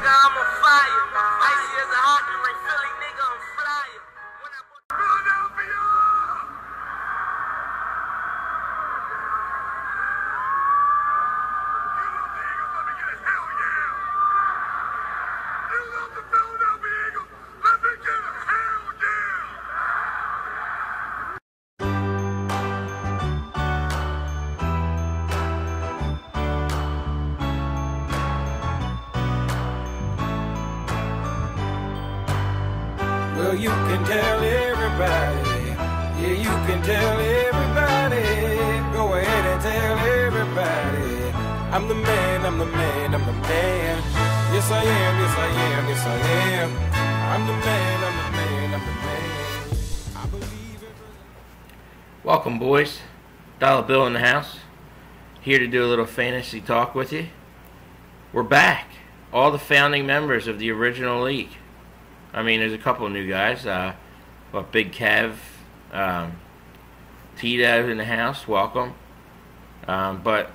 nigga, I'm on fire. Icy as a hot ring, Philly nigga, I'm flyer. When I put Philadelphia! Well, you can tell everybody, yeah, you can tell everybody, go ahead and tell everybody, I'm the man, I'm the man, I'm the man, yes I am, yes I am, yes I am, I'm the man, I'm the man, I'm the man, I believe it. Welcome, boys. Dollar Bill in the house, here to do a little fantasy talk with you. We're back, all the founding members of the original league. I mean, there's a couple of new guys. Big Kev, Tito in the house. Welcome. But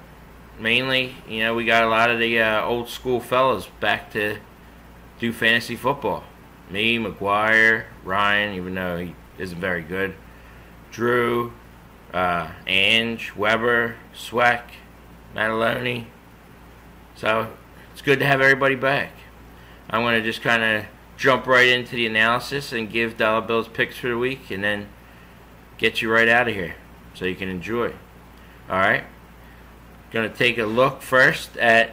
mainly, you know, we got a lot of the old school fellas back to do fantasy football. Me, McGuire, Ryan, even though he isn't very good. Drew, Ange, Weber, Sweck, Mataloni. So it's good to have everybody back. I'm going to just kind of jump right into the analysis and give Dollar Bill's picks for the week and then get you right out of here so you can enjoy. Alright? Going to take a look first at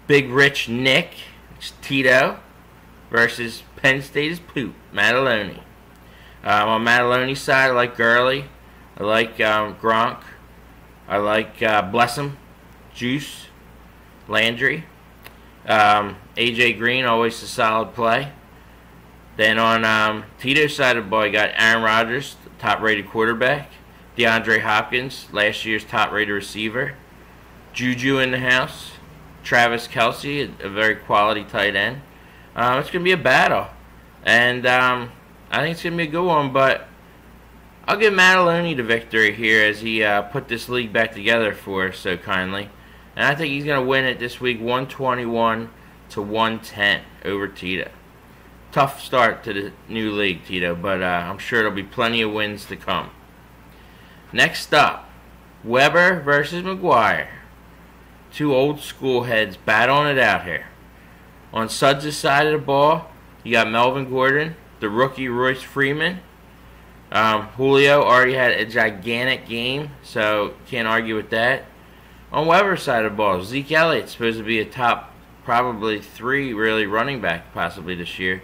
Big Rich Nick, Tito, versus Penn State's Poop, Mataloni. On Mataloni's side, I like Gurley. I like Gronk. I like Blessum, Juice, Landry. AJ Green, always a solid play. Then on Tito's side of the ball, you got Aaron Rodgers, top-rated quarterback. DeAndre Hopkins, last year's top-rated receiver. Juju in the house. Travis Kelce, a very quality tight end. It's going to be a battle. And I think it's going to be a good one, but I'll give Mataloni the victory here as he put this league back together for us so kindly. And I think he's going to win it this week, 121-110 over Tito. Tough start to the new league, Tito, but I'm sure there'll be plenty of wins to come. Next up, Weber versus McGuire. Two old school heads battling it out here. On Suds' side of the ball, you got Melvin Gordon, the rookie Royce Freeman. Julio already had a gigantic game, so can't argue with that. On Weber's side of the ball, Zeke Elliott's supposed to be a top, probably 3 really running back possibly this year.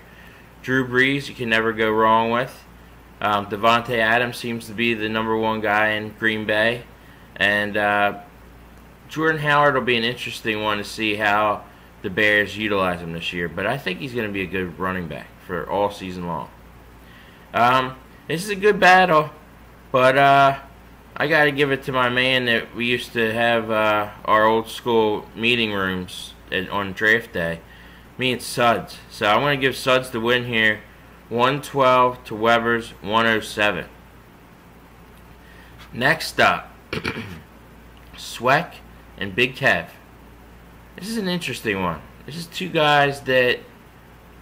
Drew Brees, you can never go wrong with. Devontae Adams seems to be the #1 guy in Green Bay. And Jordan Howard will be an interesting one to see how the Bears utilize him this year. But I think he's going to be a good running back for all season long. This is a good battle, but I got to give it to my man that we used to have our old school meeting rooms on draft day. Me and Suds. So I'm going to give Suds the win here. 112 to Weber's 107. Next up, Sweck and Big Kev. This is an interesting one. This is two guys that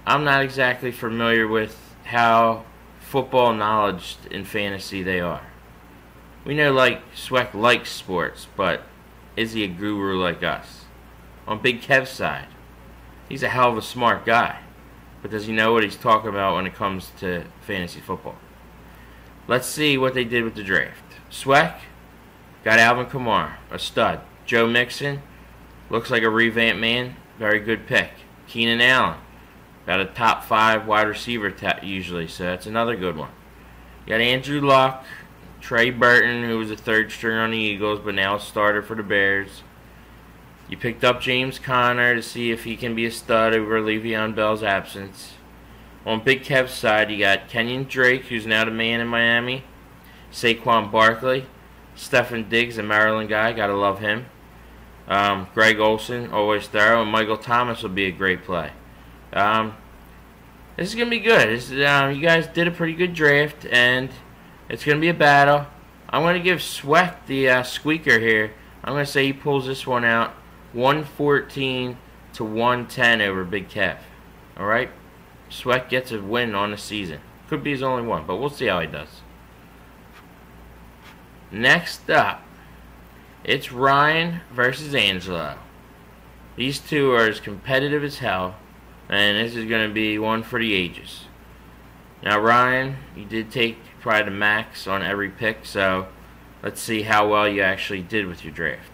I'm not exactly familiar with how football knowledge in fantasy they are. We know Sweck likes sports, but is he a guru like us? On Big Kev's side, he's a hell of a smart guy, but does he know what he's talking about when it comes to fantasy football? Let's see what they did with the draft. Sweck got Alvin Kamara, a stud. Joe Mixon looks like a revamped man, very good pick. Keenan Allen, got a top 5 wide receiver usually, so that's another good one. You got Andrew Luck, Trey Burton, who was a 3rd stringer on the Eagles, but now a starter for the Bears. You picked up James Conner to see if he can be a stud over Le'Veon Bell's absence. On Big Kev's side, you got Kenyon Drake, who's now the man in Miami. Saquon Barkley. Stefon Diggs, a Maryland guy, gotta love him. Greg Olsen, always thorough. And Michael Thomas will be a great play. This is going to be good. You guys did a pretty good draft, and it's going to be a battle. I'm going to give Sweck the squeaker here. I'm going to say he pulls this one out 114-110 to 110 over Big Kev. Alright? Sweat gets a win on the season. Could be his only one, but we'll see how he does. Next up, it's Ryan versus Angelo. These two are as competitive as hell, and this is going to be one for the ages. Now, Ryan, you did take probably the max on every pick, so let's see how well you actually did with your draft.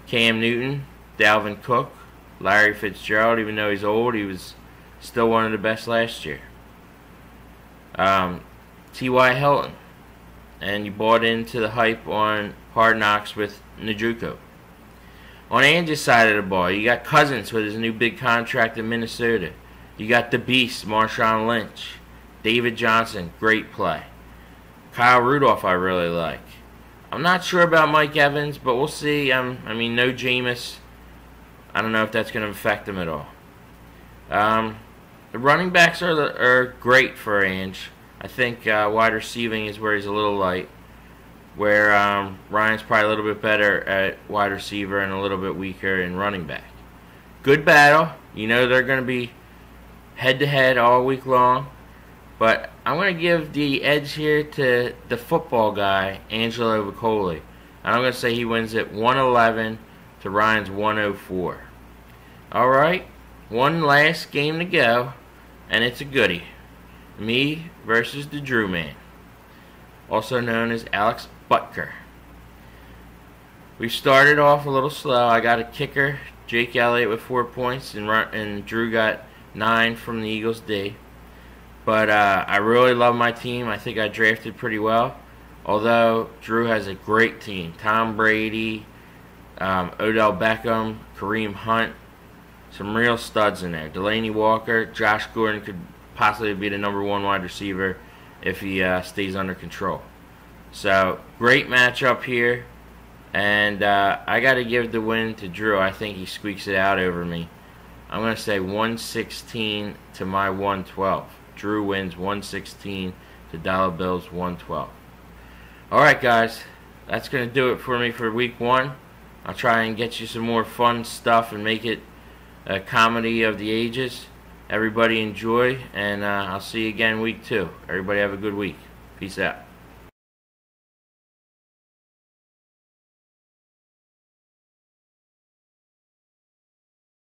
Cam Newton, Dalvin Cook, Larry Fitzgerald. Even though he's old, he was still one of the best last year. T.Y. Hilton. And you bought into the hype on Hard Knocks with Njoku. On Angie's side of the ball, you got Cousins with his new big contract in Minnesota. You got the Beast, Marshawn Lynch. David Johnson, great play. Kyle Rudolph, I really like. I'm not sure about Mike Evans, but we'll see. I mean, no Jameis. I don't know if that's going to affect him at all. The running backs are great for Ange. I think wide receiving is where he's a little light. Where Ryan's probably a little bit better at wide receiver and a little bit weaker in running back. Good battle. You know they're going to be head-to-head all week long. But I'm going to give the edge here to the football guy, Angelo Vicoli. And I'm going to say he wins it 111 to Ryan's 104. Alright, one last game to go, and it's a goodie. Me versus the Drew Man, also known as Alex Butker. We started off a little slow. I got a kicker, Jake Elliott, with 4 points, and Drew got 9 from the Eagles D. But I really love my team. I think I drafted pretty well. Although Drew has a great team. Tom Brady, Odell Beckham, Kareem Hunt. Some real studs in there. Delaney Walker, Josh Gordon could possibly be the number 1 wide receiver if he stays under control. So, great matchup here. And I got to give the win to Drew. I think he squeaks it out over me. I'm going to say 116 to my 112. Drew wins 116 to Dollar Bills 112. Alright guys, that's going to do it for me for week 1. I'll try and get you some more fun stuff and make it a comedy of the ages. Everybody enjoy, and I'll see you again week 2. Everybody have a good week. Peace out.